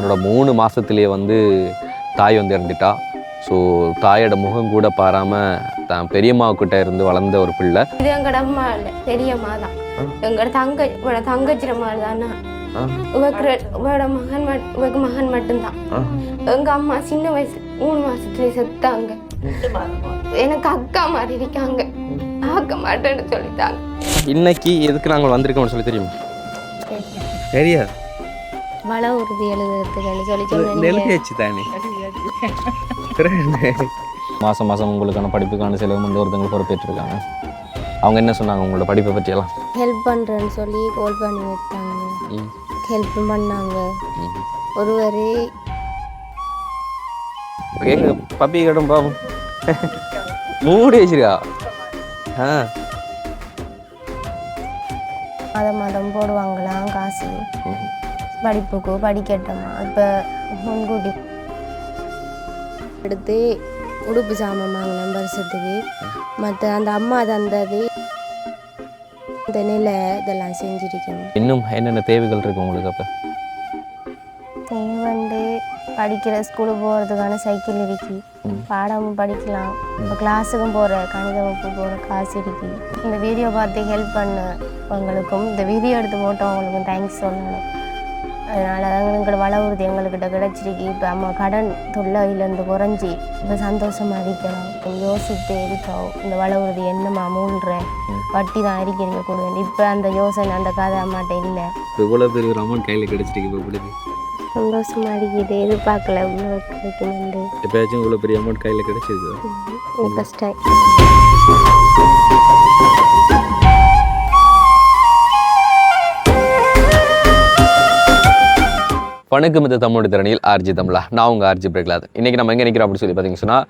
தன்னோட 3 மாதத்துலேயே வந்து தாய் வந்து இறந்துட்டா. ஸோ தாயோட முகம் கூட பாராமல் தான் பெரியம்மாவுக்கிட்ட இருந்து வளர்ந்த ஒரு பிள்ளை. இது எங்கட அம்மா இல்லை, பெரியம்மா தான். எங்களோட தங்கச்சிர மாதிரி தானா. இவக்கு மகன் மட்டும்தான். எங்க அம்மா சின்ன வயசு 3 மாசத்துல செத்தாங்க. எனக்கு அக்கா மாதிரி இருக்காங்க, ஆக்க மாட்டேன்னு சொல்லிட்டாங்க. இன்னைக்கு எதுக்கு நாங்கள் வந்திருக்கோம்னு சொல்லி தெரியுமா? தெரியாது. வள உறுதி எழுதுறதுக்கு மாதம் மாதம் உங்களுக்கான படிப்புக்கான செலவு வந்து ஒருத்தவங்க பொறுப்பேற்றிருக்காங்க. அவங்க என்ன சொன்னாங்க உங்களோட படிப்பை பற்றியெல்லாம்? ஹெல்ப் பண்ணுறேன்னு சொல்லி கால் பண்ணி எடுத்தாங்க, ஹெல்ப் பண்ணாங்க. ஒருவர் எங்க பப்பி கட்டும் பாவம் மூடி வச்சிருக்கா. மாதம் போடுவாங்களாம் காசு படிப்புக்கு, படிக்கட்டோமா. இப்போ முன்கூட்டி எடுத்து உடுப்பு சாமான் வாங்கினேன் வருஷத்துக்கு. மற்ற அந்த அம்மா தந்தது இந்த நிலை இதெல்லாம் செஞ்சுருக்கணும். இன்னும் என்னென்ன தேவைகள் இருக்கு உங்களுக்கு? அப்போ வந்து படிக்கிற ஸ்கூலுக்கு போகிறதுக்கான சைக்கிள் இருக்கு, பாடமும் படிக்கலாம், இப்போ கிளாஸுக்கும் போகிற கணித வகுப்பு போகிற காசு இருக்கு. இந்த வீடியோ பார்த்து ஹெல்ப் பண்ணவங்களுக்கும் இந்த வீடியோ எடுத்து போட்டவங்களுக்கும் தேங்க்ஸ் சொல்லணும். அதனால் எங்களோட வள உறுதி எங்கள்கிட்ட கிடச்சிருக்கு. இப்போ அம்மா கடன் தொல்லையிலேருந்து குறைஞ்சி இப்போ சந்தோஷமாக இருக்கலாம். யோசித்து இருக்கோம் இந்த வள உறுதி என்னம்மா மூழ்கிற வட்டி தான் அறிக்கிறீங்க கொடுங்க. இப்போ அந்த யோசனை அந்த கதை அம்மாட்ட இல்லை. இவ்வளோ பெரிய ஒரு அமௌண்ட் கையில் கிடச்சிருக்கு, இப்போ சந்தோஷமாக இருக்குது. எதிர்பார்க்கல இவ்வளோ கிடைக்குமெண்டு. எப்பயாச்சும் இவ்வளோ பெரிய அமௌண்ட் கையில் கிடச்சிருக்கு? கஷ்டம். வணக்கம், இந்த தமிழோட திறனில் ஆர்ஜி தமிழா. நான் உங்கள் ஆர்ஜி பிரகலாத். இன்றைக்கி நம்ம எங்கே நிற்கிறோம் அப்படின்னு சொல்லி பார்த்தீங்கன்னு சொன்னால்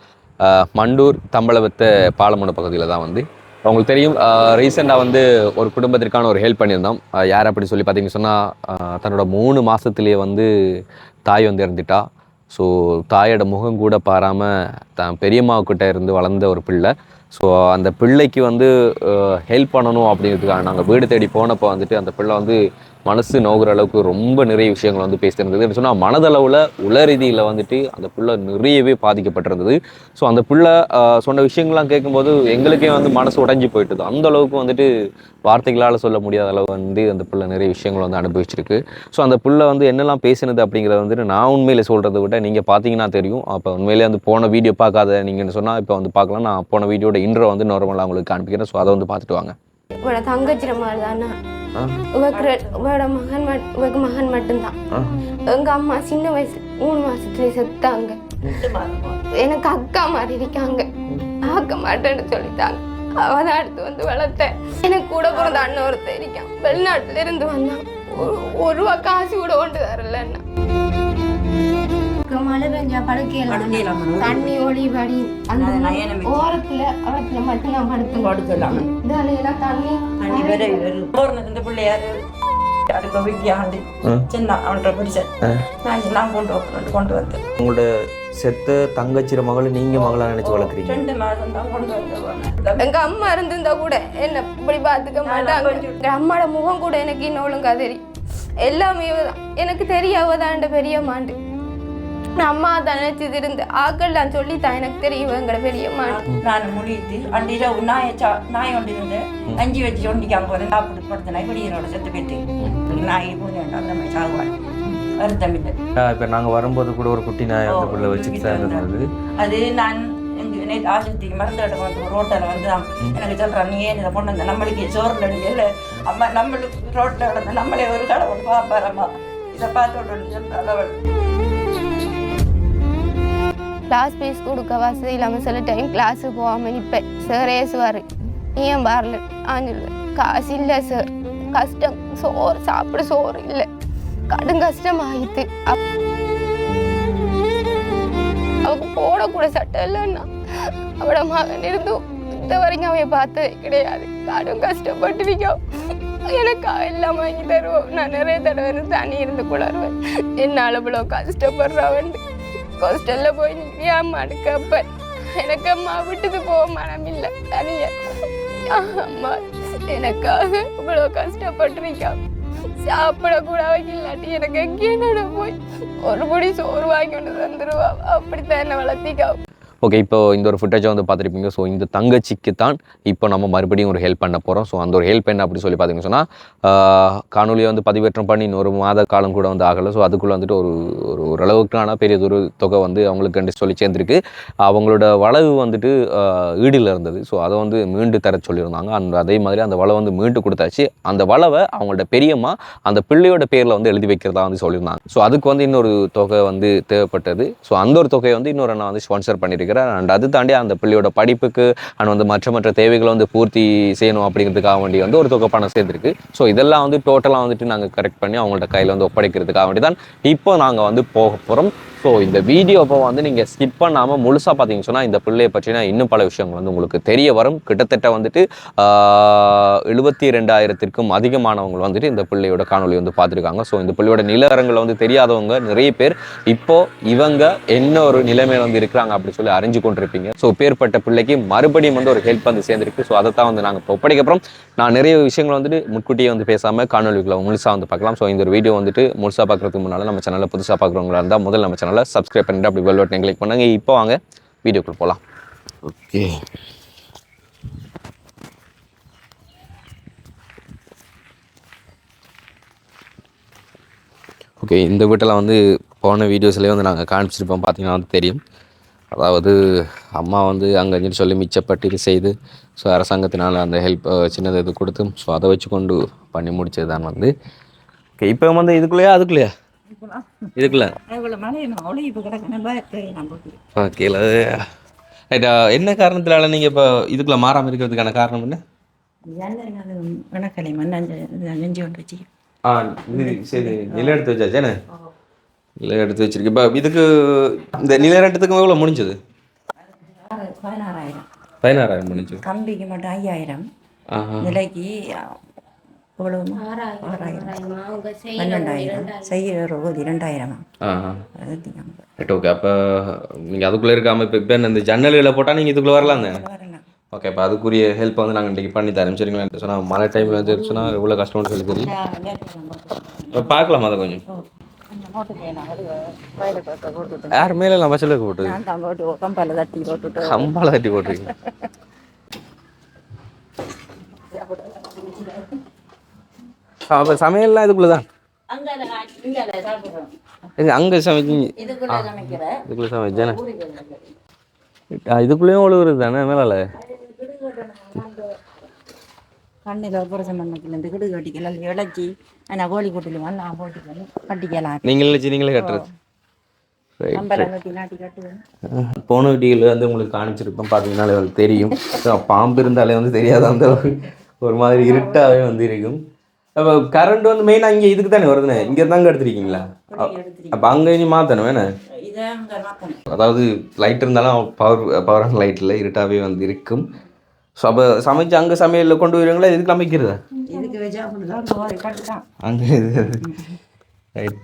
மண்டூர் தம்பளவத்த பாலமுனை பகுதியில் தான் வந்து அவங்களுக்கு தெரியும். ரீசெண்டாக வந்து ஒரு குடும்பத்திற்கான ஒரு ஹெல்ப் பண்ணியிருந்தோம். யார் அப்படி சொல்லி பார்த்தீங்கன்னு சொன்னால் தன்னோட 3 மாதத்துலேயே வந்து தாய் வந்து இறந்துட்டா. ஸோ தாயோட முகம் கூட பாராமல் தான் பெரியம்மாவுக்கிட்ட இருந்து வளர்ந்த ஒரு பிள்ளை. ஸோ அந்த பிள்ளைக்கு வந்து ஹெல்ப் பண்ணணும் அப்படிங்கிறதுக்காக நாங்கள் வீடு தேடி போனப்போ வந்துட்டு அந்த பிள்ளை வந்து மனசு நோகிற அளவுக்கு ரொம்ப நிறைய விஷயங்கள் வந்து பேசியிருந்தது. சொன்னால் மனதளவில் உள ரீதியில் வந்துட்டு அந்த பிள்ளை நிறையவே பாதிக்கப்பட்டிருந்தது. ஸோ அந்த பிள்ளை சொன்ன விஷயங்கள்லாம் கேட்கும்போது எங்களுக்கே வந்து மனசு உடைஞ்சி போயிட்டுது. அந்த அளவுக்கு வந்துட்டு வார்த்தைகளால் சொல்ல முடியாத அளவு வந்து அந்த பிள்ளை நிறைய விஷயங்கள் வந்து அனுபவிச்சிருக்கு. ஸோ அந்த பிள்ளை வந்து என்னெல்லாம் பேசினது அப்படிங்கிறத வந்துட்டு நான் உண்மையிலே சொல்கிறத விட நீங்கள் பார்த்தீங்கன்னா தெரியும். அப்போ உண்மையிலே வந்து போன வீடியோ பார்க்காத நீங்கள் சொன்னால் இப்போ வந்து பார்க்கலாம். நான் போன வீடியோட இன்ட்ரோ வந்து நார்மலாக உங்களுக்கு காண்பிக்கிறேன். ஸோ அதை வந்து பார்த்துட்டு வாங்க. தங்கச்சிர மாதிரி தானா. இவக்கு மகன் மட்டும்தான். எங்க அம்மா சின்ன வயசு 3 மாசத்துல செத்தாங்க. எனக்கு அக்கா மாதிரி இருக்காங்க, ஆக்க மாட்டேன்னு சொல்லிட்டாங்க. அவதான் அடுத்து வந்து வளர்த்தேன். எனக்கு கூட பிறந்த அண்ணன் ஒருத்தர் இருக்கான், வெளிநாட்டுல இருந்து வந்தான். 1 ரூபா காசு கூட கொண்டு வரல. மழை பெஞ்சா படுக்கலாம், தண்ணி ஒளி படி அந்த ஓரத்துல அவத்துல மட்டும் நான் படுத்துலாம். இதெல்லாம் தண்ணி பிள்ளையாரு கொண்டு வந்தேன். உங்களோட செத்த தங்கச்சிர மகளை நீங்க மகளா நினைச்சு வளர்க்குறீங்க? 2 மாதம் தான் கொண்டு வந்தேன். எங்க அம்மா இருந்திருந்தா கூட என்ன இப்படி பாத்துக்க மாட்டாங்க. எங்க அம்மாவோட முகம் கூட எனக்கு இன்னும் ஒழுங்கா தெரியும். எல்லாமே எனக்கு தெரியாவதான் பெரிய மாண்டு. அம்மா தான் நினைச்சது இருந்து ஆக்கள் நான் சொல்லித்தான் எனக்கு தெரியும் எங்கட பெரிய மாண்டு. நான் முடித்து அன்றைய நாய் ஒன்று இருந்து 5 வச்சு ஒண்டிக்காம போறேன். சாப்பிட்டு படுத்தினா வெளியனோட செத்து போயிட்டு நாய் போனேன். அந்த மாதிரி சாகுவாள் வருத்தம் இல்லை. இப்போ நாங்கள் வரும்போது கூட ஒரு குட்டி நாய் அந்த பிள்ளை வச்சுட்டு தான் இருந்தது. அது நான் நேற்று ஆஸ்பத்திரிக்கு மருந்து எடுக்க வந்து ரோட்டில் வந்து எனக்கு சொல்கிறேன், நீ ஏன் இதை கொண்டு வந்த நம்மளுக்கு சோறில் இல்லை அம்மா, நம்மளுக்கு ரோட்டில் நடந்த நம்மளே ஒரு கடவுள் பாப்பாரம்மா, இதை பார்த்து சொல்கிறாள். கிளாஸ் ஃபீஸ் கொடுக்க வசதி இல்லாமல் சில டைம் கிளாஸுக்கு போகாமல் நிற்பேன். சார் ஏசுவார், ஏன் வரல? சொல்லுவேன், காசு இல்லை சார், கஷ்டம், சோறு சாப்பிட சோறு இல்லை, கடும் கஷ்டமாகிட்டு. அவங்க போடக்கூட சட்டம் இல்லைன்னா அவட மகன் இருந்தும் இந்த வரைக்கும் அவைய பார்த்ததே கிடையாது. கடும் கஷ்டப்பட்டிருக்கோம். எனக்கு எல்லாம் வாங்கி தருவோம். நான் நிறைய தடவை தண்ணி இருந்து குளருவேன். என்னால் இவ்வளோ கஷ்டப்படுறவன் ஹாஸ்டல்ல போய் நிற்கிறியா அம்மானு கேட்பேன். எனக்கு அம்மா விட்டுட்டு போக மனம் இல்லை. தனியா அம்மா எனக்காக இவ்வளோ கஷ்டப்பட்டிருக்கா. சாப்பிட கூட வைக்கலாட்டி எனக்கு எங்கேயோட போய் ஒரு பொடி சோறு வாங்கி கொண்டு தந்துருவா. அப்படித்தான் என்ன வளர்த்திக்கா. ஓகே, இப்போ இந்த ஒரு ஃபுட்டேஜை வந்து பார்த்துருப்பீங்க. ஸோ இந்த தங்கச்சிக்கு தான் இப்போ நம்ம மறுபடியும் ஒரு ஹெல்ப் பண்ண போகிறோம். ஸோ அந்த ஒரு ஹெல்ப் என்ன அப்படி சொல்லி பார்த்தீங்கன்னு சொன்னால், காணொலியை வந்து பதிவேற்றம் பண்ணி இன்னொரு மாத காலம் கூட வந்து ஆகலை. ஸோ அதுக்குள்ளே வந்துட்டு ஒரு ஓரளவுக்கான பெரியதொரு தொகை வந்து அவங்களுக்கு சொல்லி சேர்ந்துருக்கு. அவங்களோட வளவு வந்துட்டு ஈடில் இருந்தது. ஸோ அதை வந்து மீண்டு தர சொல்லியிருந்தாங்க. அதே மாதிரி அந்த வளவை வந்து மீண்டு கொடுத்தாச்சு. அந்த வளவை அவங்களோட பெரியம்மா அந்த பிள்ளையோட பேரில் வந்து எழுதி வைக்கிறதா வந்து சொல்லியிருந்தாங்க. ஸோ அதுக்கு வந்து இன்னொரு தொகை வந்து தேவைப்பட்டது. ஸோ அந்த ஒரு தொகையை வந்து இன்னொரு நான் வந்து ஸ்பான்சர் பண்ணியிருக்கேன். அண்ட் அது தாண்டி அந்த பிள்ளையோட படிப்புக்கு அண்ட் வந்து மற்ற தேவைகளை வந்து பூர்த்தி செய்யணும் அப்படிங்கிறதுக்காக வேண்டி வந்து ஒரு தொகை பணம் சேர்ந்துருக்கு. ஸோ இதெல்லாம் வந்து டோட்டலாக வந்துட்டு நாங்கள் கரெக்ட் பண்ணி அவங்கள்ட்ட கையில் வந்து ஒப்படைக்கிறதுக்காக வேண்டி தான் இப்போ நாங்கள் வந்து போக போகிறோம். ஸோ இந்த வீடியோவை வந்து நீங்கள் ஸ்கிப் பண்ணாமல் முழுசாக பார்த்தீங்கன்னு சொன்னால் இந்த பிள்ளையை பற்றின இன்னும் பல விஷயங்கள் வந்து உங்களுக்கு தெரிய வரும். கிட்டத்தட்ட வந்துட்டு 72,000க்கும் அதிகமானவங்க வந்துட்டு இந்த பிள்ளையோட காணொலி வந்து பார்த்துருக்காங்க. ஸோ இந்த பிள்ளையோட நிலவரங்களை வந்து தெரியாதவங்க நிறைய பேர் இப்போ இவங்க என்ன ஒரு நிலைமையில வந்து இருக்கிறாங்க அப்படி சொல்லி அறிஞ்சு கொண்டிருப்பீங்க. ஸோ பேர்பட்ட பிள்ளைக்கு மறுபடியும் வந்து ஒரு ஹெல்ப் வந்து சேர்ந்துருக்கு. ஸோ அதை தான் வந்து நாங்கள் இப்போ ஒப்படைக்கப்புறம் நான் நிறைய விஷயங்கள் வந்துட்டு முன்கூட்டியே வந்து பேசாமல் காணொலிகளை முழுசாக வந்து பார்க்கலாம். ஸோ இந்த ஒரு வீடியோ வந்துட்டு முழுசாக பார்க்குறதுக்கு முன்னால் நம்ம சேனலில் புதுசாக பார்க்குறவங்களா இருந்தால் முதல்ல நம்ம சேனலை சப்ஸ்கிரைப் பண்ணிட்டு அப்படி பெல் பட்டனை கிளிக் பண்ணுங்க. இப்போ வாங்க வீடியோக்குள்ள போகலாம். ஓகே, இந்த வீட்டில் வந்து போன வீடியோஸ்லேயே வந்து நாங்கள் காமிச்சிருப்போம். பார்த்தீங்கன்னா வந்து தெரியும். அதாவது அம்மா வந்து அங்கே சொல்லி மிச்சப்பட்டு இது செய்து ஸோ அரசாங்கத்தினால் அந்த ஹெல்ப் சின்னது இது கொடுத்து ஸோ அதை வச்சு கொண்டு பண்ணி முடிச்சது தான் வந்து. ஓகே, இப்போ வந்து இதுக்குள்ளேயா அதுக்குள்ளேயா இதுக்குள்ள ஓகே ரைட்டா. என்ன காரணத்தினால நீங்கள் இப்போ இதுக்குள்ளே மாறாமல் இருக்கிறதுக்கான காரணம் என்ன? இது சரி, நிலம் எடுத்து வச்சாச்சேண்ணே. நிலம் எடுத்து வச்சிருக்கு. இப்போ இதுக்கு இந்த நிலம் எடுத்துக்கும் எவ்வளோ முடிஞ்சது? 16,000 முடிஞ்சு. கம்பிக்கு மட்டும் 5,000, நிலைக்கு எவ்வளோ 12,000, செய்கிற 2,000. Right, okay. அப்போ நீங்கள் அதுக்குள்ளே இருக்காமல் இப்போ இந்த ஜன்னல்களை போட்டால் நீங்கள் இதுக்குள்ளே வரலாம் தானே? ஓகே, இப்போ அதுக்குரிய ஹெல்ப் வந்து நாங்கள் இன்றைக்கி பண்ணி தரோம். சரிங்களா? சொன்னால் மழை டைமில் வந்து சொன்னால் எவ்வளோ கஷ்டம்னு சொல்லி தெரியும். இப்போ பார்க்கலாம் அதை கொஞ்சம். யார் மேலே நான் பஸ்ஸில் போட்டு கம்பால தட்டி போட்டுருக்கீங்க. அப்போ சமையல்லாம் இதுக்குள்ளே தான் அங்கே சமைச்சிங்க இதுக்குள்ளே சமைச்சேண்ணே. இதுக்குள்ளேயும் ஒழுகுறது தானே மேலால கண்ணில் ஆப்ரேஷன் பண்ணதுலேருந்து கிடு கட்டிக்கலாம் இழைச்சி நான் கோழி கூட்டிலுவான் நான் போட்டுக்கலாம் கட்டிக்கலாம். நீங்கள் இழைச்சி நீங்களே கட்டுறது. நாட்டி கட்டுவேன். போன வீடியோவில் வந்து உங்களுக்கு காமிச்சிருப்போம். பார்த்தீங்கன்னாலே உங்களுக்கு தெரியும். பாம்பு இருந்தாலே வந்து தெரியாத அந்த ஒரு மாதிரி இருட்டாகவே வந்து இருக்கும். அப்போ கரண்ட் வந்து மெயினாக இங்கே இதுக்கு தானே வருதுண்ணே? இங்கே தாங்க எடுத்துருக்கீங்களா? அப்போ அங்கே இனி மாற்றணும் வேணே. அதாவது லைட் இருந்தாலும் பவரான லைட்டில் இருட்டாகவே வந்து இருக்கும். ஸோ அப்போ சமைச்சு அங்கே சமையலில் கொண்டு வருவீங்களா? இதுக்கு அமைக்கிறதா? அங்கே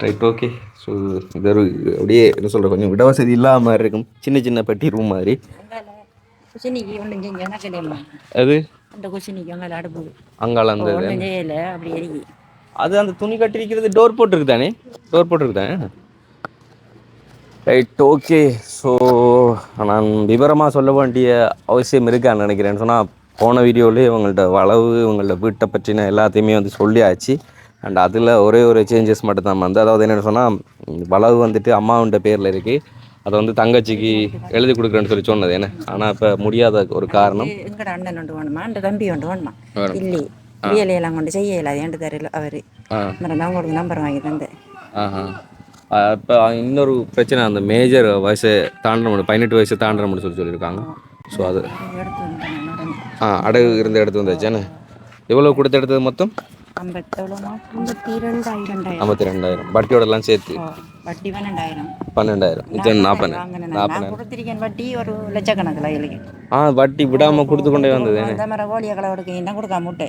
ரைட் ஓகே. ஸோ இது ஒரு அப்படியே என்ன சொல்கிற கொஞ்சம் விட வசதி இல்லாத மாதிரி இருக்கும். சின்ன சின்ன பெட்டி ரூம் மாதிரி. அது அங்கால அந்த அது அந்த துணி கட்டிருக்கிறது டோர் போட்டுருக்கு தானே? டோர் போட்டுருக்கு தானே? Right okay. ஸோ நான் விவரமாக சொல்ல வேண்டிய அவசியம் இருக்கான்னு நினைக்கிறேன்னு சொன்னால் போன வீடியோவிலே இவங்கள்ட்ட வளவு இவங்கள்ட்ட வீட்டை பற்றின எல்லாத்தையுமே வந்து சொல்லியாச்சு. அண்ட் அதில் ஒரே ஒரு சேஞ்சஸ் மட்டும் தான் வந்து, அதாவது என்னென்னு சொன்னால் வளவு வந்துட்டு அம்மாவுண்ட பேரில் இருக்குது. அதை வந்து தங்கச்சிக்கு எழுதி கொடுக்குறேன்னு சொல்லி சொன்னது என்ன. ஆனால் இப்போ முடியாத ஒரு காரணம் எங்கட அண்ணன் ஒன்று வேணுமா அந்த தம்பி ஒன்று வேணுமா இல்லை வேலையெல்லாம் கொண்டு செய்ய இயலாது ஏண்டு தரல அவர் அவங்களுக்கு நம்பர் வாங்கி தந்தேன். இப்போ இன்னொரு பிரச்சனை அந்த மேஜர் வயசை தாண்டணும் 18 வயசு தாண்டணும்னு சொல்லியிருக்காங்க. ஸோ அது அடகு இருந்த இடத்து வந்தாச்சானே. எவ்வளோ கொடுத்த எடுத்தது மொத்தம்? 52,000 வட்டியோடலாம் சேர்த்து. வட்டி 12,000 கொடுத்திருக்கேன். வட்டி ஒரு லட்சக்கணக்கில் இருக்கு. வட்டி விடாமல் கொடுத்து கொண்டே வந்தது. இந்த மாதிரி கோழியை களை கொடுக்க கொடுக்காம விட்டு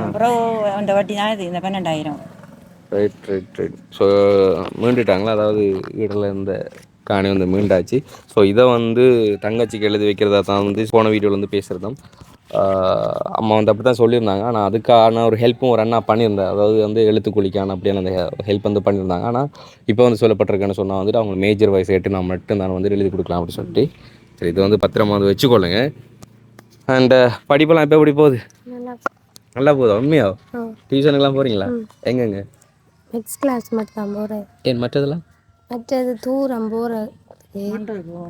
அப்புறம் அந்த வட்டி தான் இது இந்த 12,000. ரைட். ஸோ மீண்டுட்டாங்களா? அதாவது வீட்டில் இருந்த காணி வந்து மீண்டாச்சு. ஸோ இதை வந்து தங்கச்சிக்கு எழுதி வைக்கிறதா தான் வந்து போன வீடியோவில் வந்து பேசுகிறதான். அம்மா வந்து அப்படி தான் சொல்லியிருந்தாங்க. ஆனால் அதுக்கான ஒரு ஹெல்ப்பும் ஒரு அண்ணா பண்ணியிருந்தேன். அதாவது வந்து எழுத்துக்கூலிக்கான அப்படியான அந்த ஹெல்ப் வந்து பண்ணியிருந்தாங்க. ஆனால் இப்போ வந்து சொல்லப்பட்டிருக்கேன்னு சொன்னால் வந்துட்டு அவங்க மேஜர் வயசு 8 நான் மட்டும் நான் வந்து எழுதி கொடுக்கலாம் அப்படின்னு சொல்லிட்டு. சரி, இது வந்து பத்திரமா வந்து வச்சுக்கொள்ளுங்க. அண்டு படிப்பெல்லாம் இப்போ எப்படி போகுது? நல்லா போகுதா? உண்மையா? டியூஷனுக்குலாம் போகிறீங்களா? எங்கெங்க? நெக்ஸ்ட் கிளாஸ் மட்டும் தான் போகிறேன். ஏன் மற்றதெல்லாம்? மற்றது தூரம் போகிறது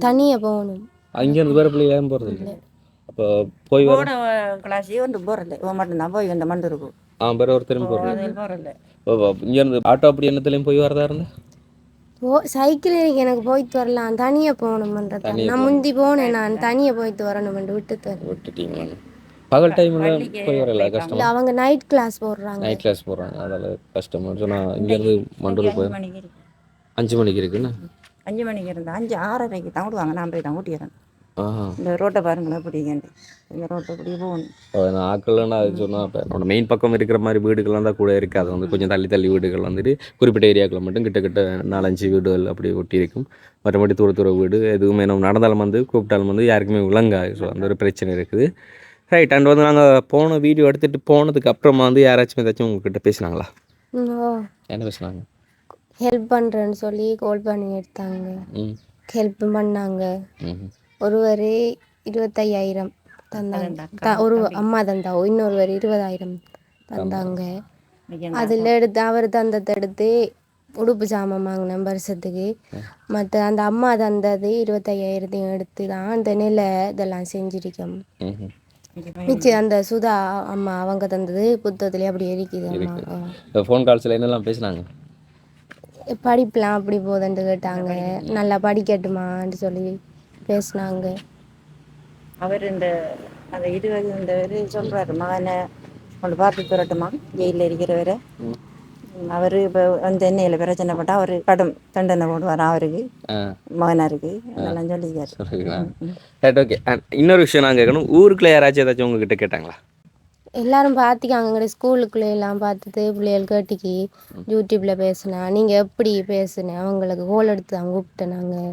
தனியாக போகணும். அங்கேருந்து வேறு பிள்ளைங்க ஏன் போகிறது இல்லை? அப்போ போய் போட கிளாஸே வந்து போகிறதில்ல. இவன் மட்டும்தான் போய் வந்த மண்டூருக்கு. வேறு ஒருத்தரும் போகிறது போகிறதில்ல. இங்கேருந்து ஆட்டோ அப்படி என்னத்துலேயும் போய் வரதா இருந்தால் சைக்கிள் எனக்கு போயிட்டு வரலாம், தனியாக போகணுமன்றது. நான் முந்தி போனேன், நான் தனியாக போயிட்டு வரணுமென்று விட்டுட்டீங்க. பகல் டைமில் போய் வரல கஷ்டம். இல்லை, அவங்க நைட் கிளாஸ் போடுறாங்க. நைட் கிளாஸ் போடுறாங்க, அதில் கஷ்டம். சொன்னால் இங்கேருந்து மண்டூருக்கு போய் 5 மணிக்கு இருக்குண்ணா. 5 மணிக்கு இருந்தால் 5-6:30 தான் விடுவாங்க. நான் போய் தான் ஊட்டிடுறேன். இந்த ரோட்டை பாருங்களேன் பிடிக்கண்டு. இந்த ரோட்டை பிடி போகணும். நான் ஆக்கலன்னா அது சொன்னால் இப்போ என்னோட மெயின் பக்கம் இருக்கிற மாதிரி வீடுகள்லாம் தான் கூட இருக்குது. அது வந்து கொஞ்சம் தள்ளி வீடுகள் வந்துட்டு குறிப்பிட்ட ஏரியாக்களில் மட்டும் கிட்ட 4-5 வீடுகள் அப்படி ஒட்டி இருக்கும். மற்றபடி தூர வீடு எதுவுமே நம்ம நடந்தாலும் வந்து கூப்பிட்டாலும் வந்து யாருக்குமே விளங்காது. ஸோ அந்த ஒரு பிரச்சனை இருக்குது. ரைட். அண்ட் வந்து நாங்கள் போன வீடியோ எடுத்துகிட்டு போனதுக்கு அப்புறமா வந்து யாராச்சும் ஏதாச்சும் உங்ககிட்ட பேசினாங்களா? என்ன பேசுனாங்க? ஹெல்ப் பண்ணுறேன்னு சொல்லி கால் பண்ணி எடுத்தாங்க. ஹெல்ப் பண்ணாங்க. ஒருவர் 25,000 தந்தாங்க. ஒரு அம்மா தந்தா, இன்னொருவர் 20,000 தந்தாங்க. அதில் எடுத்து அவர் தந்ததை எடுத்து உடுப்பு சாமான் வாங்கினேன் வருஷத்துக்கு. மற்ற அந்த அம்மா தந்தது 25,000 எடுத்து தான் அந்த நிலை இதெல்லாம் செஞ்சிருக்கோம். மிச்சம் அந்த சுதா அம்மா அவங்க தந்தது புத்தகத்துலேயே அப்படி இருக்குது. அம்மா ஃபோன் கால்ஸில் என்னெல்லாம் பேசினாங்க? படிப்பெலாம் அப்படி போதுன்ட்டு கேட்டாங்க. நல்லா படிக்கட்டுமான்னு சொல்லி பேசினாங்க. அவர் அந்த 20 சொல்கிறாரு, மகனை கொண்டு பார்த்து தரட்டுமா ஜெயிலில் இருக்கிறவரை. அவர் இப்போ வந்து எண்ணெயில் பிரச்சனை போட்டால் அவர் கடும் தண்டனை போடுவார் அவருக்கு, மகனாருக்கு. அதெல்லாம் சொல்லிக்காரு. ஓகே. இன்னொரு விஷயம் நான் கேட்கணும். ஊருக்குள்ளே யாராச்சும் ஏதாச்சும் உங்ககிட்ட கேட்டாங்களா? எல்லாரும் பார்த்திக்காங்க. எங்கள்ட ஸ்கூலுக்குள்ளே எல்லாம் பார்த்துட்டு பிள்ளைகள் கேட்டிக்கு யூடியூப்பில் பேசினா நீங்கள் எப்படி பேசுனேன், அவங்களுக்கு கோல் எடுத்து தான் கூப்பிட்டேன். நாங்கள்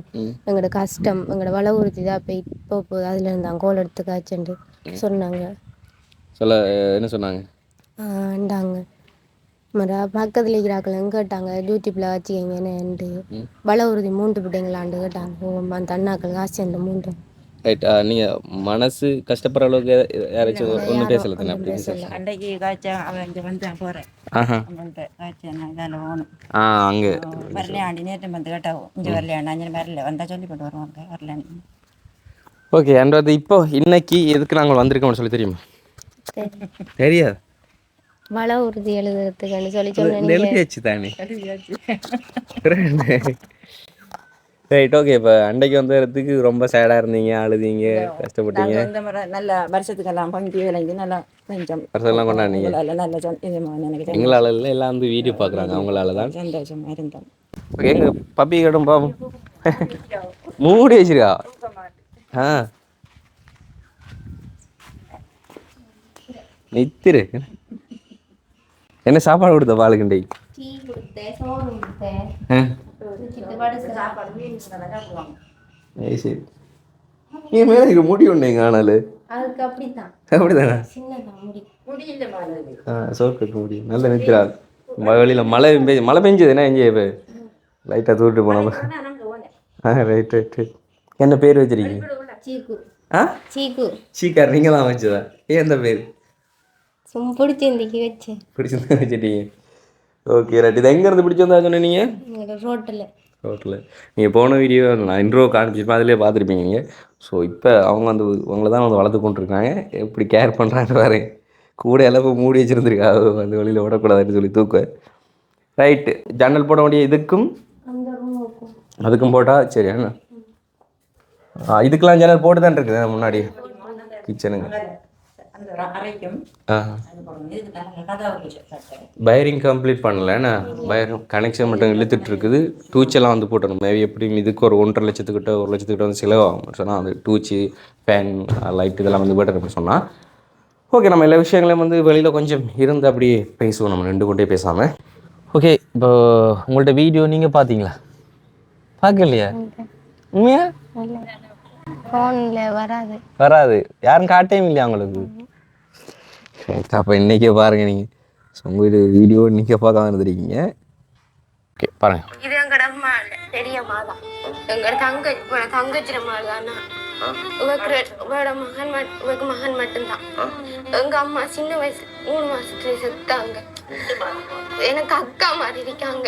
எங்களோட கஷ்டம் எங்களோட வளவுறுத்தி தான் போய் போகுது, அதுலேருந்து தான் கோல் எடுத்து காய்ச்சண்டு சொன்னாங்க. என்ன சொன்னாங்க? ஆண்டாங்க பக்கத்தில் இருக்கிறாக்கள் கேட்டாங்க, யூடியூப்பில் வச்சுக்கங்கன்னு. வளவுறுதி 3 பிள்ளைங்களாண்டு கேட்டாங்க. அந்த அண்ணாக்கள் காசு அந்த 3. ரைட். நீங்கள் மனசு கஷ்டப்படுற அளவுக்கு யாராச்சும் ஒன்றும் பேசலை தானே? அப்படி அன்றைக்கு காய்ச்சல் அவன் இங்கே வந்து போகிறேன். காய்ச்சல் இதில் போகணும். அங்கே வரலையாண்டி நேற்று வந்து கேட்டாவும் இங்கே வரலையாண்டி அஞ்சு வரல வந்தால் சொல்லி போட்டு வருவாங்க. வரலான்னு. ஓகே. அண்ட் வந்து இப்போ இன்னைக்கு எதுக்கு நாங்கள் வந்திருக்கோம்னு சொல்லி தெரியுமா? தெரியாது. வள உறுதி எழுதுறதுக்குன்னு சொல்லி எழுதியாச்சு தானே. ரைட். ஓகே. இப்போ அன்றைக்கு வந்ததுக்கு ரொம்ப சேடாக இருந்தீங்க, அழுதீங்க, கஷ்டப்பட்டீங்க. இந்த மாதிரி நல்ல வருஷத்துக்கெல்லாம் பங்கி விளைஞ்சு நல்லா கொஞ்சம் வருஷம்லாம் கொண்டாடினீங்க. நல்ல எனக்கு எங்களால் இல்லை, எல்லாம் வந்து வீடியோ பார்க்குறாங்க, அவங்களால தான் சந்தோஷமாக இருந்தோம். ஓகே. எங்கள் பப்பி கடும் பாப்போம். மூடி வச்சிருக்கா? நித்திரு. என்ன சாப்பாடு கொடுத்த பாலுக்குண்டை? சரி. நீ மேலே முடி ஒன்று எங்க ஆனாலும் அப்படிதானே? சோர்க்கு முடி நல்ல நிற்கிறா. வெளியில் மழை பெஞ்சது என்ன எங்கே இப்போ லைட்டாக தூட்டு போனோம். Right right. என்ன பேர் வச்சிருக்கீங்க? சீக்கார். நீங்கள் தான் வச்சதா? ஏன் எந்த பேர்? பிடிச்சிருந்தா வச்சுட்டீங்க. Okay right. இது எங்கேருந்து பிடிச்சி வந்தா சொன்னீங்க? ரோட்டில். நீங்கள் போன வீடியோ நான் இன்ட்ரோ காமிச்சிருப்பேன், அதிலே பார்த்துருப்பீங்க நீங்கள். ஸோ இப்போ அவங்க வந்து உங்களை தான் வந்து வளர்த்து கொண்டிருக்காங்க. எப்படி கேர் பண்ணுறாங்க பாரு. கூட எல்லாம் மூடி வச்சுருந்துருக்கா, அந்த வழியில் விடக்கூடாதுன்னு சொல்லி தூக்க. ரைட்டு. ஜன்னல் போட வேண்டிய இதுக்கும் அதுக்கும் போட்டால் சரி. என்ன இதுக்கெல்லாம் ஜன்னல் போட்டு தான் இருக்குது முன்னாடி கிச்சனுங்க. வயரிங் கம்ப்ளீட் பண்ணலண்ணா. வயர் கனெக்ஷன் மட்டும் இழுத்துட்டு இருக்குது. டூச்செல்லாம் வந்து போட்டணும். மேபி எப்படியும் இதுக்கு ஒரு 1.5 லட்சத்துக்கிட்ட 1 லட்சத்துக்கிட்ட வந்து செலவாகும் சொன்னால் அந்த டூச்சு ஃபேன் லைட் இதெல்லாம் வந்து போட்டு சொன்னால் ஓகே. நம்ம எல்லா விஷயங்களையும் வந்து வெளியில் கொஞ்சம் இருந்து அப்படியே பேசுவோம், நம்ம ரெண்டு கொண்டே பேசாமல். ஓகே. இப்போ உங்கள்கிட்ட வீடியோ நீங்கள் பார்த்தீங்களா? பார்க்கலையா? உண்மையா? ஃபோனில் வராது. வராது, யாரும் காட்டையும் இல்லையா உங்களுக்கு? அப்போ இன்றைக்கே பாருங்கள் நீங்கள். ஸோ உங்கள் வீடியோ இன்றைக்கே பார்க்காம இருந்திருக்கீங்க. ஓகே பாருங்கள். இது எங்கட அம்மா பெரிய மாதான், எங்கட தங்கச்சிர மாதானா. இவருக்கு மகன் மட்டும்தான். எங்க அம்மா சின்ன வயசு 3 மாசத்துல செத்தாங்க. எனக்கு அக்கா மாதிரி இருக்காங்க,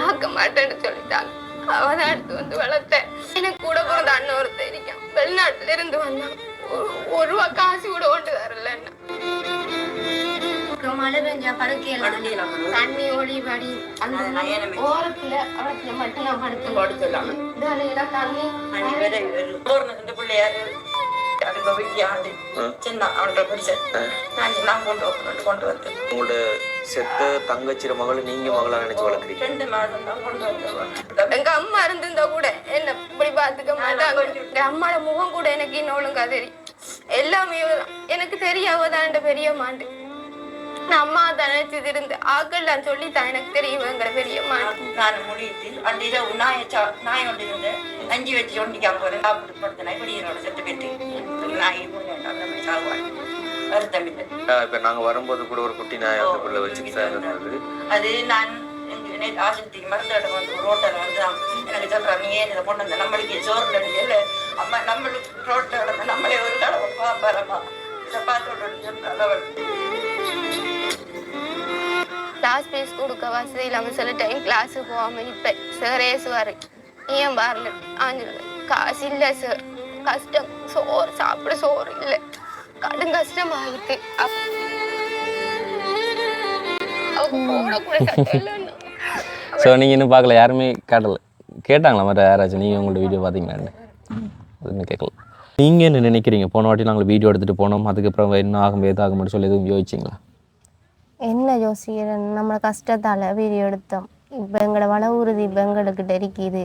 ஆக்க மாட்டேன்னு சொல்லிட்டாங்க. அவதான் எடுத்து வந்து வளர்த்தேன். எனக்கு கூட பிறந்த அண்ணன் ஒருத்தர் இருக்கான், வெளிநாட்டுல இருந்து வந்தான். 1 ரூபா காசு கூட கொண்டு வரல. மழை பெஞ்சா படுக்கையில தண்ணி ஒளி படி அந்த ஓரத்துல அவத்துல மட்டும் நான் படுத்துலாம். தண்ணி பிள்ளையாரு அதுங்க வீட்டியாண்டு சின்ன அவன்கிட்ட பிடிச்ச நான் கொண்டு வந்து உங்களோட செத்த தங்கச்சிர மகளை நீங்க மகளா நினைச்சு வளர்க்குறீங்க. 2 மாதம் தான் கொண்டு வந்து. எங்க அம்மா இருந்திருந்தா கூட என்ன இப்படி பாத்துக்க மாட்டாங்க. என் அம்மாவோட முகம் கூட எனக்கு இன்னும் ஒழுங்கா தெரியும். எல்லாமே எனக்கு தெரியாவதான் பெரிய மாண்டு. நான் அம்மா தான் நினைச்சது இருந்து ஆக்கெல்லாம் சொல்லித்தான் எனக்கு தெரியும் எங்கட பெரிய மாண்டு. நான் முடித்து அந்த இதை நாய் ஒன்று இருந்து 5 வச்சு ஒண்டிக்காம போறேன். சாப்பிடுப்படுத்தினா இப்படி என்னோட செத்து போயிட்டு நாய் அந்த மாதிரி சாகுவாங்க. வருத்தம் இல்லை. இப்போ நாங்கள் வரும்போது கூட ஒரு குட்டி நாய் அதுக்குள்ளே வச்சுக்கிட்டு அது நான் நேற்று ஆசிரியத்துக்கு மருத்துவ வந்து ரோட்டில் வந்து எனக்கு சொல்கிறேன், நீ ஏன் இதை கொண்டு வந்த நம்மளுக்கு சோறுல இல்லை அம்மா நம்மளுக்கு ரோட்டில் நடந்த நம்மளே ஒரு கடவுள் பாப்பாரம்மா இதை பார்த்து கிளாஸ் பீஸ் கொடுக்க வசதி இல்லாமல் சில டைம் கிளாஸுக்கு போகாமல் நிற்பேன். சார் ஏசுவார், ஏன் பாருல ஆஞ்சிருங்க, காசு இல்லை சார், கஷ்டம், சோறு சாப்பிட சோறு இல்லை, கடும் கஷ்டமாகிட்டு. ஸோ நீங்கள் இன்னும் பார்க்கல, யாருமே காட்டலை. கேட்டாங்களா மற்ற யாராச்சும் நீங்கள் உங்களோட வீடியோ பார்த்தீங்களான்னு? அதுன்னு கேட்கல. நீங்கள் என்ன நினைக்கிறீங்க? போன வாட்டி நாங்கள் வீடியோ எடுத்துகிட்டு போனோம், அதுக்கப்புறம் என்ன ஆகும் ஏதாகும்னு சொல்லி எதுவும் யோசிச்சிங்களா? என்ன யோசிக்கிறேன், நம்ம கஷ்டத்தால் வீடியோ எடுத்தோம். இப்போ எங்களோட வள உறுதி இப்போ எங்களுக்கிட்ட இருக்குது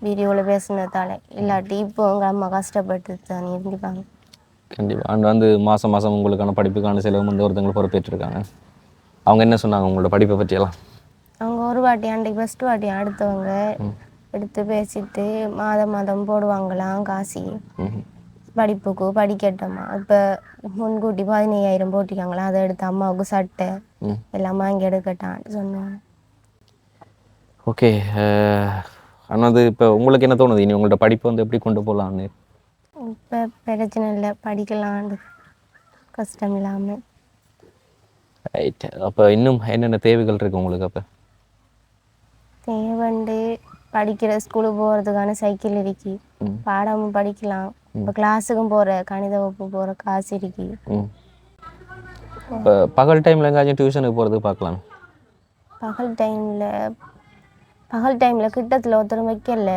வீடியோவில் பேசுனதால. இல்லாட்டி இப்போ உங்கள் அம்மா கஷ்டப்பட்டு தான் இருந்திருப்பாங்க. கண்டிப்பாக. அண்ட் வந்து மாதம் மாதம் உங்களுக்கான படிப்புக்கான செலவு வந்து ஒருத்தவங்களை பொறுப்பேற்றிருக்காங்க. அவங்க என்ன சொன்னாங்க உங்களோட படிப்பை பற்றியெல்லாம்? அவங்க ஒரு வாட்டி அன்றைக்கு ஃபஸ்ட்டு வாட்டி அடுத்தவங்க எடுத்து பேசிட்டு மாதம் மாதம் போடுவாங்களாம் காசி படிப்புக்கு படிக்கட்டோமா. இப்போ முன்கூட்டி 15,000 போட்டிருக்காங்களா, அதை எடுத்து அம்மாவுக்கு சட்டை எல்லாம் வாங்கி எடுக்கட்டான்னு சொன்னாங்க. ஓகே. ஆனால் இப்போ உங்களுக்கு என்ன தோணுது, இனி உங்களோட படிப்பை வந்து எப்படி கொண்டு போகலான்னு? இப்போ பிரச்சனை இல்லை, படிக்கலான்னு கஷ்டம் இல்லாமல். ரைட். அப்போ இன்னும் என்னென்ன தேவைகள் இருக்குது உங்களுக்கு? அப்போ தேவண்டு படிக்கிற ஸ்கூலுக்கு போகிறதுக்கான சைக்கிள் இருக்கு, பாடமும் படிக்கலாம். இப்போ கிளாஸுக்கும் போகிற கணித வகுப்பு போகிற காசு இருக்கு. இப்போ பகல் டைமில் எங்கேயாச்சும் டியூஷனுக்கு போகிறதுக்கு பார்க்கலாம். பகல் டைமில் கிட்டத்தில் ஒருத்தர் வைக்கல,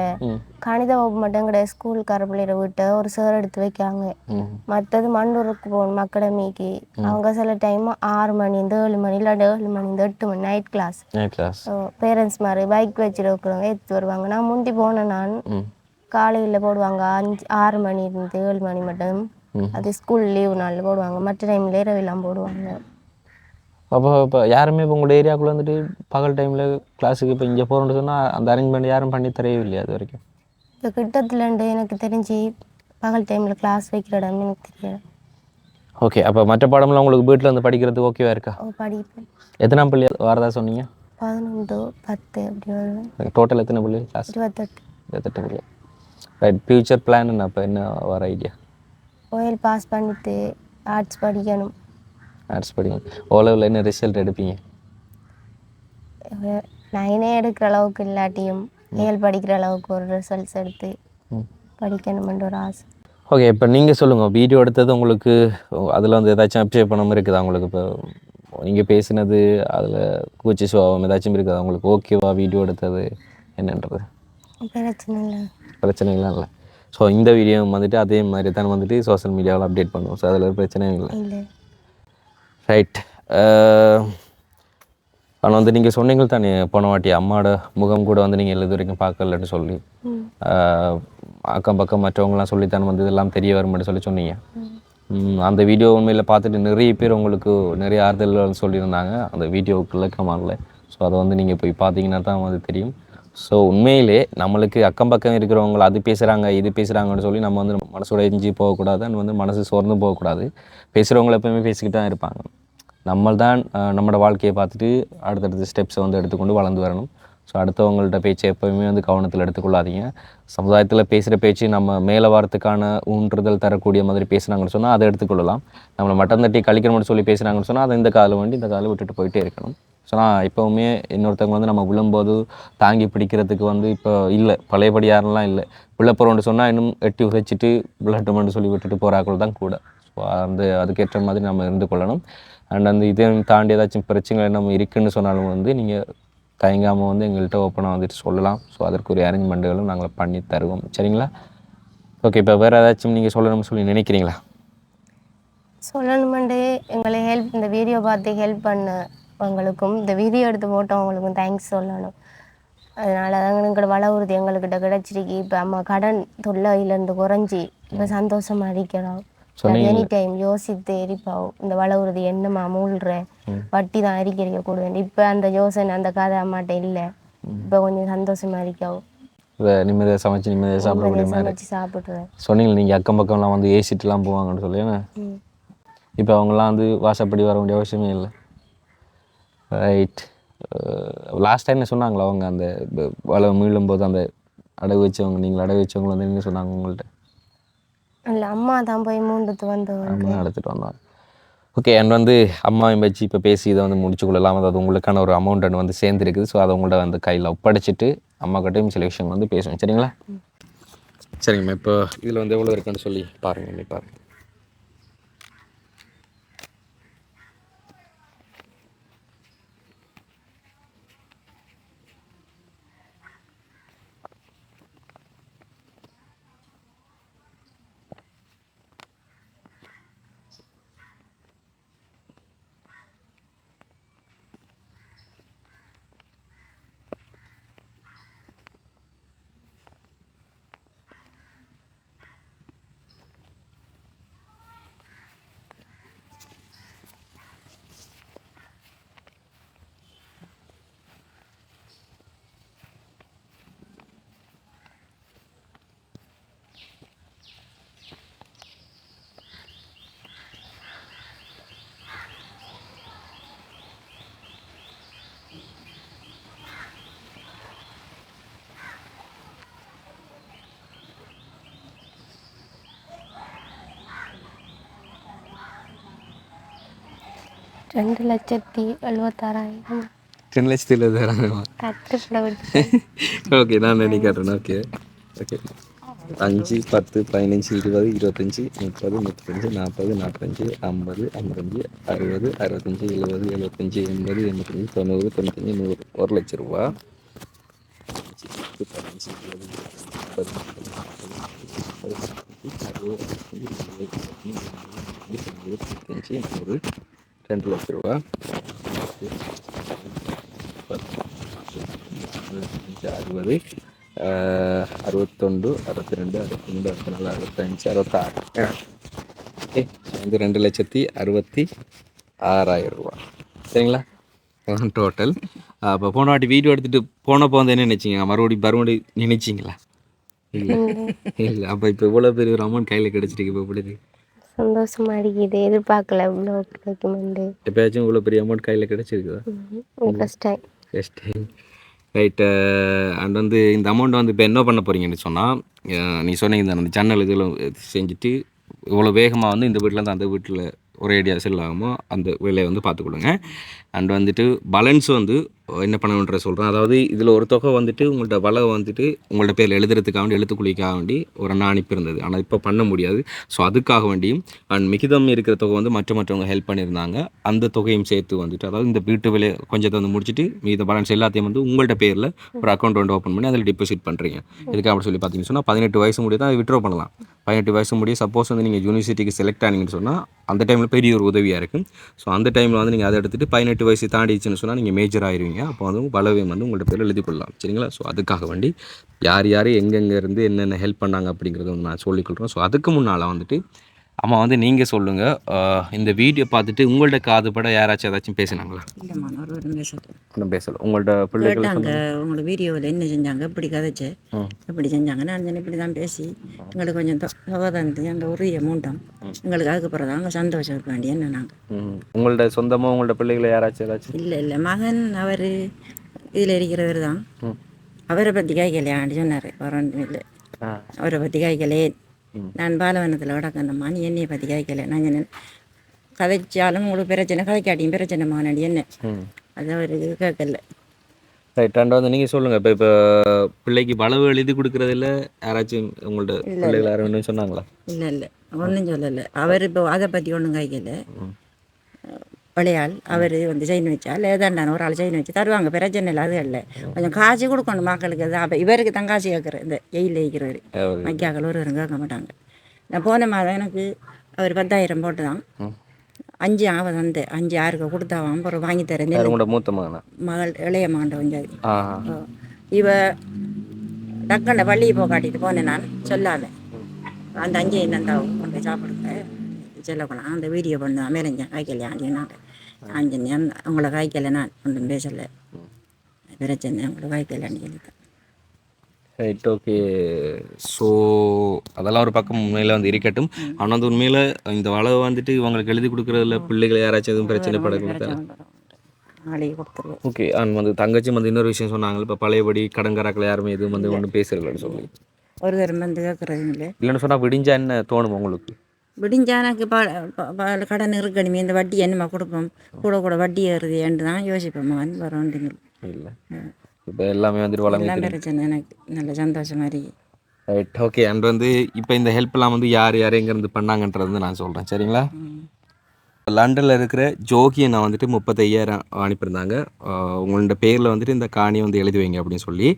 கணித வகுப்பு மட்டும் கிடையாது. ஸ்கூலுக்கார பிள்ளைகிற வீட்டை ஒரு சார் எடுத்து வைக்காங்க. மற்றது மண்டூருக்கு போகணும் அகாடமிக்கு. அவங்க சில டைம் 6 மணி 7 மணி இல்லாட்டி 7 மணி 8 மணி நைட் கிளாஸ். பேரண்ட்ஸ் மாதிரி பைக் வச்சுருக்கிறவங்க எடுத்து வருவாங்க. நான் முந்தி போனேன், நான் காலையில் போடுவாங்க 6 மணி இருந்து 7 மணி மட்டும். அது ஸ்கூல் லீவு நாளில் போடுவாங்க, மற்ற டைமில் இரவெல்லாம் போடுவாங்க. அப்போ இப்போ யாருமே இப்போ உங்களோட ஏரியாவுக்குள்ளே வந்துட்டு பகல் டைமில் கிளாஸுக்கு இப்போ இங்கே போகிறோன்னு சொன்னால் அந்த அரேஞ்ச்மெண்ட் யாரும் பண்ணி தரவே இல்லையா அது வரைக்கும்? இப்போ கிட்டத்துலேருந்து எனக்கு தெரிஞ்சு பகல் டைமில் கிளாஸ் வைக்கிற இடம் எனக்கு தெரியாது. ஓகே. அப்போ மற்ற பாடம்லாம் உங்களுக்கு வீட்டில் வந்து படிக்கிறதுக்கு ஓகேவா இருக்கா? படிப்பேன். எத்தனை பிள்ளை வரதா சொன்னீங்க? 11 10 அப்படி வருவேன். டோட்டல் எத்தனை பிள்ளை கிளாஸ்? 28 பிள்ளை. ரைட். ஃப்யூச்சர் பிளான் என்ன? அப்போ என்ன வர ஐடியா? ஓஎல் பாஸ் பண்ணிட்டு ஆர்ட்ஸ் படிக்கணும். ஆர்ட்ஸ் படிக்கணும். ஓலெவலில் என்ன ரிசல்ட் எடுப்பீங்க? 9 எடுக்கிற அளவுக்கு இல்லாட்டியும் 7 படிக்கிற அளவுக்கு ஒரு ரிசல்ட்ஸ் எடுத்து படிக்கணுமென்ற ஒரு ஆசை. ஓகே. இப்போ நீங்கள் சொல்லுங்கள், வீடியோ எடுத்தது உங்களுக்கு அதில் வந்து ஏதாச்சும் அப்சேவ் பண்ணாமல் இருக்குதா உங்களுக்கு? இப்போ நீங்கள் பேசினது அதில் கூச்சி சுவாபம் ஏதாச்சும் இருக்குதா உங்களுக்கு? ஓகேவா வீடியோ எடுத்தது என்னன்றது? பிரச்சனை இல்லை. ஸோ இந்த வீடியோ வந்துட்டு அதே மாதிரி தான் வந்துட்டு சோஷியல் மீடியாவில் அப்டேட் பண்ணுவோம். ஸோ அதில் ஒரு பிரச்சனையும் இல்லை. ரைட். ஆனால் வந்து நீங்கள் சொன்னீங்க தானே போன வாட்டி அம்மாவோட முகம் கூட வந்து நீங்கள் இது வரைக்கும் பார்க்கலன்னு சொல்லி, அக்கம் பக்கம் மற்றவங்களாம் சொல்லித்தானே வந்து இதெல்லாம் தெரிய வரும்னு சொல்லி சொன்னீங்க. அந்த வீடியோ உண்மையில் பார்த்துட்டு நிறைய பேர் உங்களுக்கு நிறைய ஆறுதல் சொல்லியிருந்தாங்க அந்த வீடியோவுக்குள்ள கமானில். ஸோ அதை வந்து நீங்கள் போய் பார்த்தீங்கன்னா தான் வந்து தெரியும். ஸோ உண்மையிலே நம்மளுக்கு அக்கம் பக்கம் இருக்கிறவங்க அது பேசுகிறாங்க இது பேசுகிறாங்கன்னு சொல்லி நம்ம வந்து மனசோட எஞ்சி போகக்கூடாது அண்ட் வந்து மனசு சோர்ந்து போகக்கூடாது. பேசுகிறவங்க எப்பவுமே பேசிக்கிட்டு தான் இருப்பாங்க. நம்ம தான் நம்மளோட வாழ்க்கையை பார்த்துட்டு அடுத்தடுத்த ஸ்டெப்ஸை வந்து எடுத்துக்கொண்டு வளர்ந்து வரணும். ஸோ அடுத்தவங்கள்ட்ட பேச்சை எப்போவுமே வந்து கவனத்தில் எடுத்துக்கொள்ளாதீங்க. சமுதாயத்தில் பேசுகிற பேச்சு நம்ம மேலே வாரத்துக்கான ஊன்றுதல் தரக்கூடிய மாதிரி பேசுனாங்கன்னு சொன்னால் அதை எடுத்துக்கொள்ளலாம். நம்மளை மட்டம் தட்டி கழிக்கணும்னு சொல்லி பேசுனாங்கன்னு சொன்னால் அதை இந்த காலம் வேண்டி இந்த காலம் விட்டுட்டு போயிட்டே இருக்கணும். ஸோ நான் எப்போவுமே இன்னொருத்தவங்க வந்து நம்ம விழும்போது தாங்கி பிடிக்கிறதுக்கு வந்து இப்போ இல்லை, பழையபடி யாரெல்லாம் இல்லை. விழப்போகிறோன்னு சொன்னால் இன்னும் எட்டி உதைச்சிட்டு விழட்டுமென்று சொல்லி விட்டுட்டு போகிறாக்கள் தான் கூட. ஸோ அதுக்கேற்ற மாதிரி நம்ம இருந்து கொள்ளணும். அண்ட் அந்த இதையும் தாண்டி ஏதாச்சும் பிரச்சனை நம்ம இருக்குதுன்னு சொன்னாலும் வந்து நீங்கள் தயங்காமல் வந்து எங்கள்கிட்ட ஓப்பனாக வந்துட்டு சொல்லலாம். ஸோ அதற்குரிய அரேஞ்ச்மெண்ட்டுகளும் நாங்கள் பண்ணி தருவோம். சரிங்களா? ஓகே, இப்போ வேறு ஏதாச்சும் நீங்கள் சொல்லணும்னு சொல்லி நினைக்கிறீங்களா? சொல்லணுமெண்டு எங்களை இந்த வீடியோ பார்த்து ஹெல்ப் பண்ணவங்களுக்கும் இந்த வீடியோ எடுத்து போட்டவங்களுக்கும் தேங்க்ஸ் சொல்லணும். அதனால எங்களோட வள உறுதி எங்கள்கிட்ட கிடச்சிருக்கு. இப்போ அம்மா கடன் தொல்லையிலேருந்து குறைஞ்சி இப்போ சந்தோஷமாக இருக்கிறோம். எனி டைம் யோசித்து எரிப்பாவும் இந்த வள உறுதி என்னம்மா மூழ்கிற வட்டி தான் அறிக்கை கூடுவேன். இப்போ அந்த யோசனை அந்த கதை அம்மாட்ட இல்லை. இப்போ கொஞ்சம் சந்தோஷமாக இருக்காவும் நிம்மதியாக சமைச்சு நிம்மதியாக சாப்பிடக்கூடிய மாதிரி சாப்பிட்றேன். சொன்னீங்க நீங்கள் அக்கம் பக்கம்லாம் வந்து ஏசிட்டுலாம் போவாங்கன்னு சொல்லி. இப்போ அவங்களாம் வந்து வாசப்படி வர வேண்டிய அவசியமே இல்லை. ரைட். லாஸ்ட் டைம் சொன்னாங்களா அவங்க அந்த வலை மீளும் போது அந்த அடகு வச்சவங்க, நீங்கள் அடகு வச்சவங்க வந்து என்ன சொன்னாங்க உங்கள்கிட்ட? இல்லை, அம்மா தான் போய் மூண்டுட்டு வந்தவங்க, அம்மா எடுத்துகிட்டு வந்தாங்க. ஓகே, அண்ட் வந்து அம்மாவையும் வச்சு இப்போ பேசி இதை வந்து முடிச்சு கொள்ளலாம். அதாவது உங்களுக்கான ஒரு அமௌண்ட் வந்து சேர்ந்துருக்குது. ஸோ அதை உங்கள்கிட்ட வந்து கையில் ஒப்படைச்சிட்டு அம்மாக்கிட்டையும் சில விஷயங்கள் வந்து பேசுவேன். சரிங்களா? சரிங்கம்மா. இப்போ இதில் வந்து எவ்வளோ இருக்குன்னு சொல்லி பாருங்கள். நீ பாருங்கள். $2,76,000. 2,76,000 ஓகே, நான் நினைக்கிறேன். Okay okay 5, 10, 15, 20, 25, 30, 35, 40, 45, 50, 55, 60, 65, 70, 75, 80, 85, 90, 95, 100. 1,00,000 ரூபா. 2,00,000 ரூபா. 60, 61, 62, 63, 64, 65, 66. ஓகே, வந்து 2,66,000 ரூபா. சரிங்களா? டோட்டல். அப்போ போன வாட்டி வீடியோ எடுத்துகிட்டு போனப்போ வந்து என்ன நினச்சிங்க? மறுபடி நினைச்சிங்களா? இல்லை இல்லை. அப்போ இப்போ இவ்வளோ பெரிய ஒரு அமௌண்ட் கையில் கிடச்சிருக்கு. இப்போ எப்படி சந்தோஷமாக இருக்குது. எதிர்பார்க்கல இவ்வளோ கிடைக்குமெண்டு. எப்போயாச்சும் இவ்வளோ பெரிய அமௌண்ட் கையில் கிடச்சிருக்குதா? First time. ரைட்டு. அண்ட் வந்து இந்த அமௌண்ட் வந்து இப்போ என்ன பண்ண போகிறீங்கன்னு சொன்னால், நீ சொன்னீங்க அந்த சேனல் இதில் செஞ்சுட்டு இவ்வளோ வேகமாக வந்து இந்த வீட்டிலேருந்து அந்த வீட்டில் ஒரே ஐடியா செல் ஆகுமோ அந்த வேலையை வந்து பார்த்துக்கொடுங்க. அண்ட் வந்துட்டு பேலன்ஸ் வந்து என்ன பண்ணணுன்ற சொல்கிறேன். அதாவது இதில் ஒரு தொகை வந்துட்டு உங்கள்கிட்ட வலை வந்துட்டு உங்கள்ட்ட பேரில் எழுதுறதுக்காக வேண்டி எழுத்துக்குழிக்காக வேண்டி ஒரு அண்ணா அனுப்பியிருந்தது. ஆனால் இப்போ பண்ண முடியாது. ஸோ அதுக்காக வேண்டியும் அண்ட் மிகிதம் இருக்கிற தொகை வந்து மற்றவங்க ஹெல்ப் பண்ணியிருந்தாங்க. அந்த தொகையும் சேர்த்து வந்துட்டு அதாவது இந்த வீட்டு வேலையை கொஞ்சத்தை வந்து முடிச்சுட்டு மீத பேலன்ஸ் எல்லாத்தையும் வந்து உங்கள்கிட்ட பேரில் ஒரு அக்கௌண்ட் வந்து ஓப்பன் பண்ணி அதில் டிபாசிட் பண்ணுறீங்க. எதுக்காக அப்படி சொல்லி பார்த்தீங்கன்னு சொன்னால் 18 வயசு முடிய தான் விட்ரோ பண்ணலாம். 18 வயசு முடிய சப்போஸ் வந்து நீங்கள் யூனிவர்சிட்டிக்கு செலக்ட் ஆனீங்கன்னு சொன்னால் அந்த டைமில் பெரிய ஒரு உதவியாக இருக்கும். ஸோ அந்த டைமில் வந்து நீங்கள் அதை எடுத்துகிட்டு 18 வயசு தாண்டிச்சுன்னு சொன்னால் நீங்கள் மேஜர் ஆகிருவீங்க. அப்போ வந்து பலவையும் வந்து உங்கள்கிட்ட பேரில் எழுதி கொள்ளலாம். சரிங்களா? ஸோ அதுக்காக வேண்டி யார் எங்கெங்கே இருந்து என்னென்ன ஹெல்ப் பண்ணாங்க அப்படிங்கிறத வந்து நான் சொல்லிக்கொள்கிறேன். ஸோ அதுக்கு முன்னால் வந்துட்டு அம்மா வந்து நீங்கள் சொல்லுங்கள், இந்த வீடியோ பார்த்துட்டு உங்கள்ட்ட காதுபட யாராச்சும் ஏதாச்சும் பேசினாங்களா? இல்லைம்மா ஒருவரும் பேசல. ஒன்றும் பேசல. உங்கள்ட்ட பிள்ளைகள் கேட்டாங்க உங்களோட வீடியோவில் என்ன செஞ்சாங்க, இப்படி கதைச்சு இப்படி செஞ்சாங்க. நான் சொன்னேன் இப்படி தான் பேசி எங்களுக்கு கொஞ்சம் தகவல் அந்த உரிய மூண்டம் எங்களுக்கு அதுக்கப்புறம் தான் அங்கே சந்தோஷம் இருக்க வேண்டிய என்ன நாங்கள். உங்கள்ட்ட சொந்தமாக உங்கள்ட்ட பிள்ளைகளை யாராச்சும் ஏதாச்சும்? இல்லை மகன் அவர் இதில் இருக்கிறவர் தான். அவரை பற்றி காய்க்கலையான்னு சொன்னார். வரணும் இல்லை, அவரை பற்றி காய்க்கலே. நான் பாலவனத்தில் கிடக்கணும்மா, நீ என்னையை பற்றி காய்க்கலை. நான் சொன்னேன் கதைச்சாலும் உங்களுக்கு பிரச்சனை, கதைக்காட்டியும் பிரச்சனை மாநாடி என்ன, அது அவருக்கு கேட்கல. ரைட். அண்ட் வந்து நீங்கள் சொல்லுங்கள், இப்போ பிள்ளைக்கு வளவு எழுதி கொடுக்குறதில்ல யாராச்சும் உங்கள்ட்ட பிள்ளைகள் யாரும் வேணும்னு சொன்னாங்களா? இல்லை ஒன்றும் சொல்லலை. அவர் இப்போ அதை பற்றி ஒன்றும் காய்க்கலை. விளையாள் அவர் வந்து செயின் வச்சால் ஏதாண்டான ஒரு ஆள் செயின் வச்சு தருவாங்க, பிரச்சனை இல்லை. அது இல்லை, கொஞ்சம் காசு கொடுக்கணும் மக்களுக்கு. அது அப்போ இவருக்கு தான் காசு கேட்குற, இந்த ஜெயிலில் இருக்கிறவர் மைக்காக்கள் ஒருவரும் கேட்க மாட்டாங்க. நான் போன மாதம் எனக்கு அவர் 10,000 போட்டு தான் 5 ஆவது வந்து 5 6 கொடுத்தாவான். அப்புறம் வாங்கி தரேன். உங்களோட மூத்த மகனா? மகள் இளைய மகன் கொஞ்சம் இவ டக்குன்னு பள்ளியை போய் காட்டிட்டு போனேன். நான் சொல்லாத அந்த 5 என்னந்தாவும் கொண்டு போய் சாப்பிடுங்க சொல்லப்போனால் அந்த வீடியோ பண்ண மேலேஞ்சேன் காய்க்கலையா அப்படின்னாங்க. நான் உங்களை காய்க்கலை, நான் ஒன்றும் பேசலை, பிரச்சனை உங்களை காய்க்கலைன்னு சொல்லிட்டேன். ரைட். ஓகே. ஸோ அதெல்லாம் ஒரு பக்கம் உண்மையில் வந்து இருக்கட்டும். ஆனால் வந்து உண்மையில் இந்த வளவை வந்துட்டு இவங்களுக்கு எழுதி கொடுக்குறதுல பிள்ளைகளை யாராச்சும் எதுவும் பிரச்சனை பட கொடுத்தாங்க நாளைக்கு கொடுத்துருவோம். ஓகே. அண்ட் வந்து தங்கச்சி வந்து இன்னொரு விஷயம் சொன்னாங்க, இப்போ பழையபடி கடன்காராக்கள் யாருமே எதுவும் வந்து ஒன்றும் பேசுறதுன்னு சொல்லி ஒரு தரம் வந்து கேட்குறது இல்லை. இல்லைன்னு சொன்னால் விடிஞ்சா என்ன தோணும் உங்களுக்கு? விடிஞ்சானாக்கு கடன் இருக்கணுமே, இந்த வட்டி என்னமா கொடுப்போம், கூட வட்டி ஏறுது என்று தான் யோசிப்போம். மகன் வரோண்டுங்க இல்லை, இப்போ எல்லாமே வந்துட்டு எல்லாம் பிரச்சனை. எனக்கு நல்ல சந்தோஷமாக இருக்கு. ரைட். ஓகே. அண்ட் வந்து இப்போ இந்த ஹெல்ப்லாம் வந்து யார் எங்கேருந்து பண்ணாங்கன்றது வந்து நான் சொல்கிறேன், சரிங்களா? லண்டனில் இருக்கிற ஜோகியை நான் வந்துட்டு 35,000 அனுப்பியிருந்தாங்க. உங்களோட பேரில் வந்துட்டு இந்த காணியை வந்து எழுதி வைங்க அப்படின்னு சொல்லி.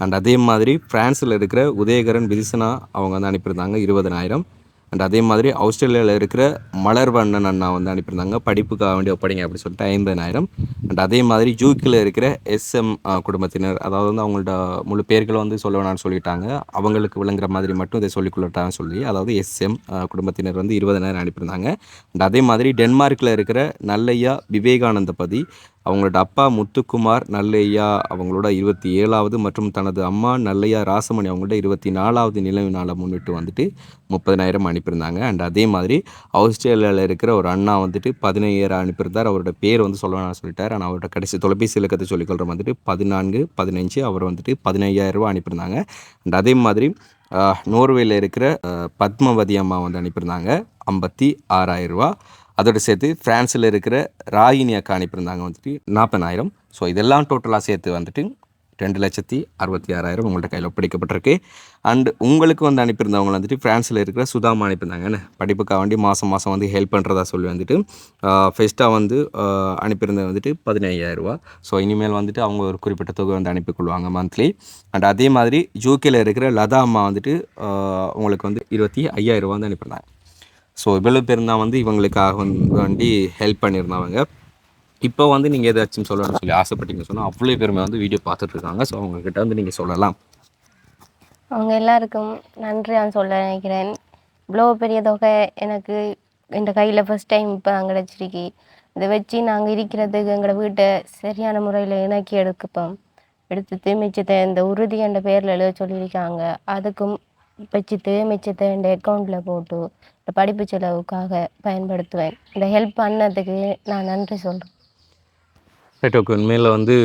அண்ட் அதே மாதிரி ஃப்ரான்ஸில் இருக்கிற உதயகரன் விதிசனா அவங்க வந்து அனுப்பியிருந்தாங்க 20,000. அண்ட் அதே மாதிரி ஆஸ்திரேலியாவில் இருக்கிற மலர்வண்ணன் அண்ணா வந்து அனுப்பியிருந்தாங்க படிப்புக்காக வேண்டிய ஒப்படைங்க அப்படின்னு சொல்லிட்டு 50,000. அண்ட் அதே மாதிரி ஜூக்கில் இருக்கிற SM குடும்பத்தினர், அதாவது வந்து அவங்கள்ட்ட முழு பேர்களை வந்து சொல்ல வேணான்னு சொல்லிட்டாங்க, அவங்களுக்கு விளங்குற மாதிரி மட்டும் இதை சொல்லிக்கொள்ளட்டான்னு சொல்லி, அதாவது SM குடும்பத்தினர் வந்து 20,000 அனுப்பியிருந்தாங்க. அண்ட் அதே மாதிரி டென்மார்க்கில் இருக்கிற நல்லையா விவேகானந்த பதி, அவங்களோட அப்பா முத்துக்குமார் நல்லையா அவங்களோட 27வது மற்றும் தனது அம்மா நல்லையா ராசமணி அவங்களோட 24வது நினைவு நாளை முன்னிட்டு வந்துட்டு 30,000 அனுப்பியிருந்தாங்க. அண்ட் அதே மாதிரி ஆஸ்திரேலியாவில் இருக்கிற ஒரு அண்ணா வந்துட்டு 15,000 அனுப்பியிருந்தார். அவரோட பேர் வந்து சொல்லணும்னு சொல்லிட்டார். ஆனால் அவரோட கடைசி தொலைபேசி இலக்கத்தை சொல்லிக்கொள்கிற வந்துட்டு 1415 அவர் வந்துட்டு 15,000 அனுப்பியிருந்தாங்க. அண்ட் அதே மாதிரி நோர்வேயில் இருக்கிற பத்மவதி அம்மா வந்து அனுப்பியிருந்தாங்க 56,000. அதோடு சேர்த்து ஃப்ரான்ஸில் இருக்கிற ராகினி அக்கா அனுப்பியிருந்தாங்க வந்துட்டு 40,000. ஸோ இதெல்லாம் டோட்டலாக சேர்த்து வந்துட்டு 2,66,000 உங்கள்கிட்ட கையில் ஒப்படைக்கப்பட்டிருக்கு. அண்ட் உங்களுக்கு வந்து அனுப்பியிருந்தவங்க வந்துட்டு ஃப்ரான்ஸில் இருக்கிற சுதாமா அனுப்பியிருந்தாங்கன்னு படிப்புக்காக வேண்டி மாதம் வந்து ஹெல்ப் பண்ணுறதா சொல்லி வந்துட்டு ஃபெஸ்ட்டாக வந்து அனுப்பியிருந்தது வந்துட்டு 15,000. ஸோ இனிமேல் வந்துட்டு அவங்க ஒரு குறிப்பிட்ட தொகை வந்து அனுப்பிக்கொள்வாங்க மந்த்லி. அண்ட் அதே மாதிரி யூகேயில் இருக்கிற லதா அம்மா வந்துட்டு உங்களுக்கு வந்து 25,000 வந்து அனுப்பியிருந்தாங்க. ஸோ இவ்வளோ பேர் தான் வந்து இவங்களுக்காக வேண்டி ஹெல்ப் பண்ணியிருந்தவங்க. இப்போ வந்து நீங்கள் ஏதாச்சும் சொல்லணும்னு சொல்லி ஆசைப்பட்டீங்கன்னு சொன்னால் அவ்வளோ பேருமே வந்து வீடியோ பார்த்துட்ருக்காங்க. ஸோ அவங்கக்கிட்ட வந்து நீங்கள் சொல்லலாம். அவங்க எல்லாருக்கும் நன்றி நான் சொல்ல நினைக்கிறேன். இவ்வளோ பெரிய தொகை எனக்கு இந்த கையில் ஃபஸ்ட் டைம் இப்போ தான் கிடச்சிருக்கு. இதை வச்சு நாங்கள் இருக்கிறதுக்கு எங்களோட வீட்டை சரியான முறையில் இணக்கி எடுத்து மிச்சத்தை இந்த உறுதி என்ற பேரில் எழுத சொல்லியிருக்காங்க. அதுக்கும் வச்சுட்டு மிச்சத்தை என் அக்கௌண்ட்டில் போட்டு இந்த படிப்பு செலவுக்காக பயன்படுத்துவேன். இந்த ஹெல்ப் பண்ணதுக்கு நான் நன்றி சொல்கிறேன். ரைட். ஓகே. உண்மையில் வந்து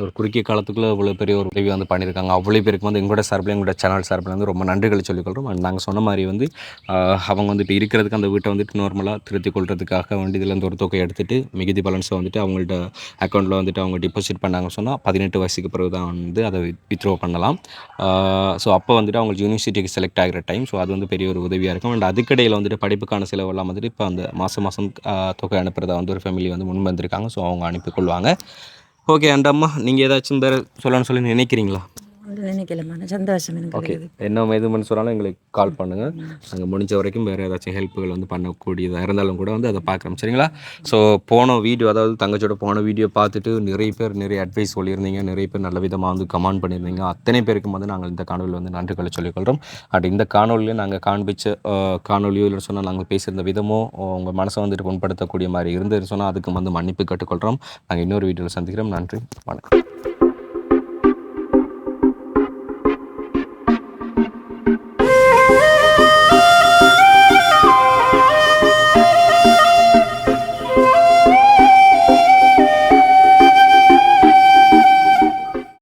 ஒரு குறுகிய காலத்துக்குள்ளே இவ்வளோ பெரிய ஒரு உதவி வந்து பண்ணியிருக்காங்க. அவ்வளோ பேருக்கு வந்து எங்களோட சார்பில் எங்களோட சேனல் சார்பில் வந்து ரொம்ப நன்றிகளை சொல்லிக்கொள்கிறோம். அண்ட் நாங்கள் சொன்ன மாதிரி வந்து அவங்க வந்து இப்போ இருக்கிறதுக்கு அந்த வீட்டை வந்துட்டு நார்மலாக திருத்தி கொள்றதுக்காக வேண்டி இதுலேருந்து ஒரு தொகை எடுத்துகிட்டு மிகுதி பேலன்ஸை வந்துட்டு அவங்கள்ட்ட அக்கௌண்ட்டில் வந்துட்டு அவங்க டிபாசிட் பண்ணாங்கன்னு சொன்னால் 18 வயசுக்கு பிறகு தான் வந்து அதை வித்ட்ரா பண்ணலாம். ஸோ அப்போ வந்துட்டு அவங்க யூனிவர்சிட்டிக்கு செலக்ட் ஆகிற டைம். ஸோ அது வந்து பெரிய ஒரு உதவியாக இருக்கும். அண்ட் அதுக்கடையில் வந்துட்டு படிப்புக்கான செலவெல்லாம் வந்துட்டு இப்போ அந்த மாதம் தொகை அனுப்புறதா வந்து ஒரு ஃபேமிலி வந்து முன் வந்திருக்காங்க. ஸோ அவங்க அனுப்பிக்கொள்வாங்க. ஓகே. அண்ட் அம்மா நீங்கள் ஏதாச்சும் வேறு சொல்லணும்னு சொல்லி நினைக்கிறீங்களா? அது நினைக்கலமான சந்தோஷம் எனக்கு ஓகே, இருக்குது. என்ன எதுன்னு சொன்னாலும் எங்களுக்கு கால் பண்ணுங்கள். நாங்கள் முடிஞ்ச வரைக்கும் வேறு ஏதாச்சும் ஹெல்ப்புகள் வந்து பண்ணக்கூடியதாக இருந்தாலும் கூட வந்து அதை பார்க்குறோம், சரிங்களா? ஸோ போன வீடியோ, அதாவது தங்கச்சியோட போன வீடியோ பார்த்துட்டு நிறைய பேர் நிறைய அட்வைஸ் சொல்லியிருந்தீங்க, நிறைய பேர் நல்ல விதமாக வந்து கமெண்ட் பண்ணியிருந்தீங்க. அத்தனை பேருக்கும் வந்து நாங்கள் இந்த காணொலியில் வந்து நன்றிகளை சொல்லிக்கொள்கிறோம். அண்ட் இந்த காணொலியில் நாங்கள் காண்பிச்ச காணொலியோ இல்லை சொன்னால் நாங்கள் பேசியிருந்த விதமோ உங்கள் மனசை வந்துட்டு புண்படுத்தக்கூடிய மாதிரி இருந்ததுன்னு சொன்னால் அதுக்கு வந்து மன்னிப்பு கேட்டுக்கொள்கிறோம். நாங்கள் இன்னொரு வீடியோவில் சந்திக்கிறோம். நன்றி, வணக்கம்.